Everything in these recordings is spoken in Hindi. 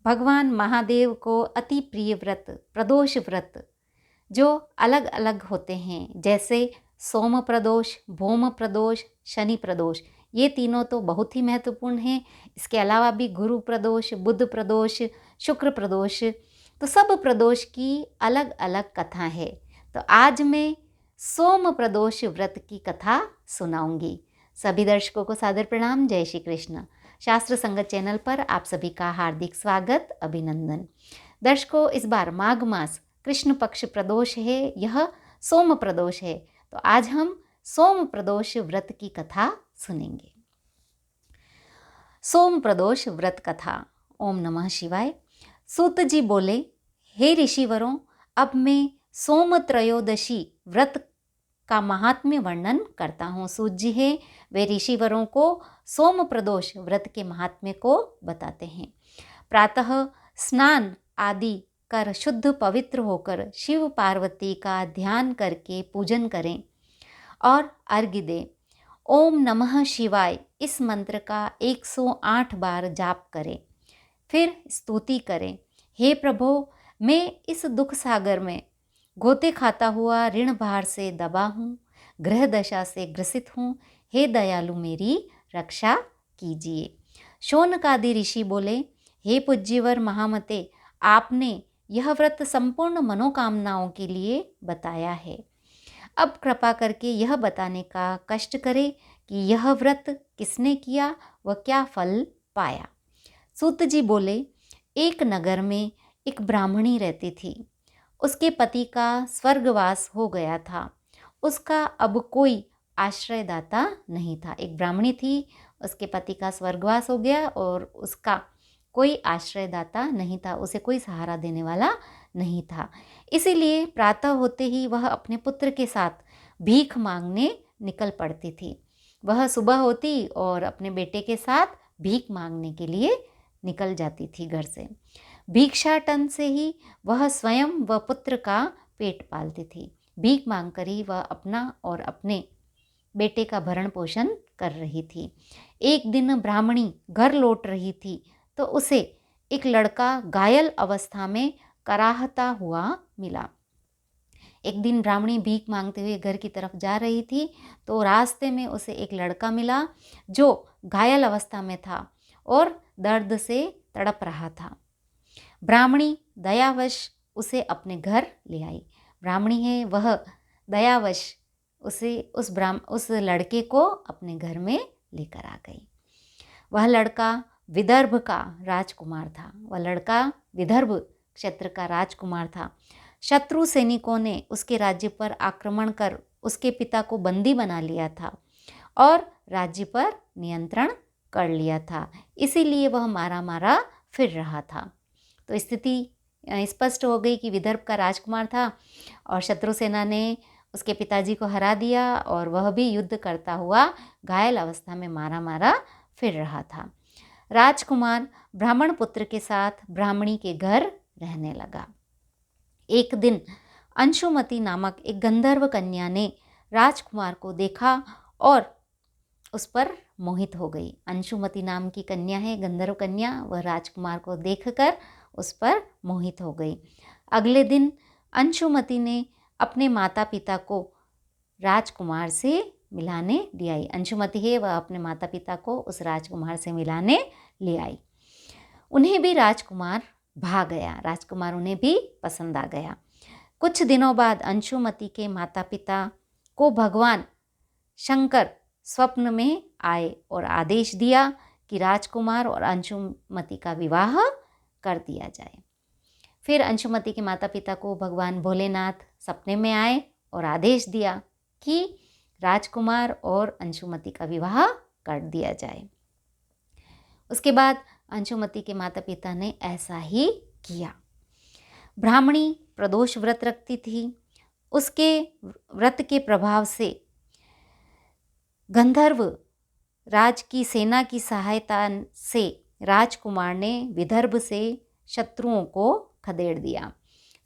भगवान महादेव को अति प्रिय व्रत प्रदोष व्रत जो अलग अलग होते हैं, जैसे सोम प्रदोष, भौम प्रदोष, शनि प्रदोष, ये तीनों तो बहुत ही महत्वपूर्ण हैं। इसके अलावा भी गुरु प्रदोष, बुध प्रदोष, शुक्र प्रदोष, तो सब प्रदोष की अलग अलग कथा है। तो आज मैं सोम प्रदोष व्रत की कथा सुनाऊंगी। सभी दर्शकों को सादर प्रणाम, जय श्री कृष्ण। शास्त्र संगत चैनल पर आप सभी का हार्दिक स्वागत, अभिनंदन। दर्शकों, इस बार माघ मास कृष्ण पक्ष प्रदोष है, यह सोम प्रदोष है। तो आज हम सोम प्रदोष व्रत की कथा सुनेंगे। सोम प्रदोष व्रत कथा। ओम नमः शिवाय। सूत जी बोले, हे ऋषिवरों, अब मैं सोम त्रयोदशी व्रत का महात्म्य वर्णन करता हूँ। सूत जी है, वे ऋषिवरों को सोम प्रदोष व्रत के महात्म्य को बताते हैं। प्रातः स्नान आदि कर शुद्ध पवित्र होकर शिव पार्वती का ध्यान करके पूजन करें और अर्घ्य दें। ओम नमः शिवाय इस मंत्र का 108 बार जाप करें। फिर स्तुति करें, हे प्रभो, मैं इस दुख सागर में गोते खाता हुआ ऋण भार से दबा हूँ, ग्रह दशा से ग्रसित हूँ, हे दयालु मेरी रक्षा कीजिए। शौनकादि ऋषि बोले, हे पूज्यवर महामते, आपने यह व्रत संपूर्ण मनोकामनाओं के लिए बताया है। अब कृपा करके यह बताने का कष्ट करें कि यह व्रत किसने किया व क्या फल पाया। सूत जी बोले, एक नगर में एक ब्राह्मणी रहती थी। उसके पति का स्वर्गवास हो गया था। उसका अब कोई आश्रयदाता नहीं था। एक ब्राह्मणी थी, उसके पति का स्वर्गवास हो गया और उसका कोई आश्रयदाता नहीं था, उसे कोई सहारा देने वाला नहीं था। इसीलिए प्रातः होते ही वह अपने पुत्र के साथ भीख मांगने निकल पड़ती थी। वह सुबह होती और अपने बेटे के साथ भीख मांगने के लिए निकल जाती थी घर से। भिक्षाटन से ही वह स्वयं व पुत्र का पेट पालती थी। भीख मांगकर ही वह अपना और अपने बेटे का भरण पोषण कर रही थी। एक दिन ब्राह्मणी घर लौट रही थी तो उसे एक लड़का घायल अवस्था में कराहता हुआ मिला। एक दिन ब्राह्मणी भीख मांगते हुए घर की तरफ जा रही थी तो रास्ते में उसे एक लड़का मिला जो घायल अवस्था में था और दर्द से तड़प रहा था। ब्राह्मणी दयावश उसे अपने घर ले आई। ब्राह्मणी है, वह दयावश उस लड़के को अपने घर में लेकर आ गई। वह लड़का विदर्भ का राजकुमार था। वह लड़का विदर्भ क्षेत्र का राजकुमार था। शत्रु सैनिकों ने उसके राज्य पर आक्रमण कर उसके पिता को बंदी बना लिया था और राज्य पर नियंत्रण कर लिया था। इसीलिए वह मारा मारा फिर रहा था। तो स्थिति स्पष्ट हो गई कि विदर्भ का राजकुमार था और शत्रु सेना ने उसके पिताजी को हरा दिया और वह भी युद्ध करता हुआ घायल अवस्था में मारा मारा फिर रहा था। राजकुमार ब्राह्मण पुत्र के साथ ब्राह्मणी के घर रहने लगा। एक दिन अंशुमती नामक एक गंधर्व कन्या ने राजकुमार को देखा और उस पर मोहित हो गई। अंशुमती नाम की कन्या है, गंधर्व कन्या, वह राजकुमार को देखकर उस पर मोहित हो गई। अगले दिन अंशुमती ने अपने माता पिता को राजकुमार से मिलाने ले आई। अंशुमती है, वह अपने माता पिता को उस राजकुमार से मिलाने ले आई। उन्हें भी राजकुमार भा गया, राजकुमार उन्हें भी पसंद आ गया। कुछ दिनों बाद अंशुमती के माता पिता को भगवान शंकर स्वप्न में आए और आदेश दिया कि राजकुमार और अंशुमती का विवाह कर दिया जाए। फिर अंशुमती के माता पिता को भगवान भोलेनाथ सपने में आए और आदेश दिया कि राजकुमार और अंशुमती का विवाह कर दिया जाए। उसके बाद अंशुमती के माता पिता ने ऐसा ही किया। ब्राह्मणी प्रदोष व्रत रखती थी। उसके व्रत के प्रभाव से गंधर्व राज की सेना की सहायता से राजकुमार ने विदर्भ से शत्रुओं को खदेड़ दिया।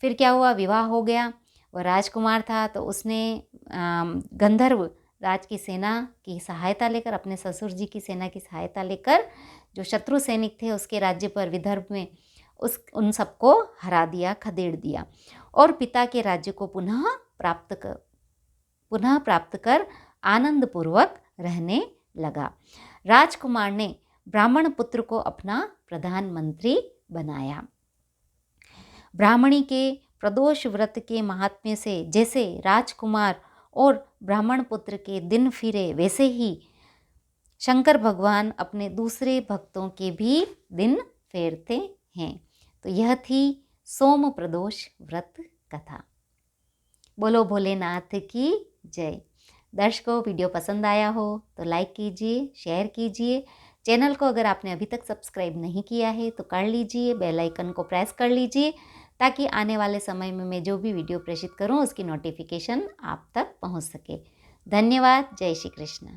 फिर क्या हुआ, विवाह हो गया। वह राजकुमार था तो उसने गंधर्व राज की सेना की सहायता लेकर, अपने ससुर जी की सेना की सहायता लेकर जो शत्रु सैनिक थे उसके राज्य पर, विदर्भ में, उन सबको हरा दिया, खदेड़ दिया और पिता के राज्य को पुनः प्राप्त कर आनंदपूर्वक रहने लगा। राजकुमार ने ब्राह्मण पुत्र को अपना प्रधानमंत्री बनाया। ब्राह्मणी के प्रदोष व्रत के महात्म्य से जैसे राजकुमार और ब्राह्मण पुत्र के दिन फिरे, वैसे ही शंकर भगवान अपने दूसरे भक्तों के भी दिन फेरते हैं। तो यह थी सोम प्रदोष व्रत कथा। बोलो भोलेनाथ की जय। दर्शकों, वीडियो पसंद आया हो तो लाइक कीजिए, शेयर कीजिए। चैनल को अगर आपने अभी तक सब्सक्राइब नहीं किया है तो कर लीजिए, बेल आइकन को प्रेस कर लीजिए ताकि आने वाले समय में मैं जो भी वीडियो प्रेषित करूं उसकी नोटिफिकेशन आप तक पहुंच सके। धन्यवाद। जय श्री कृष्ण।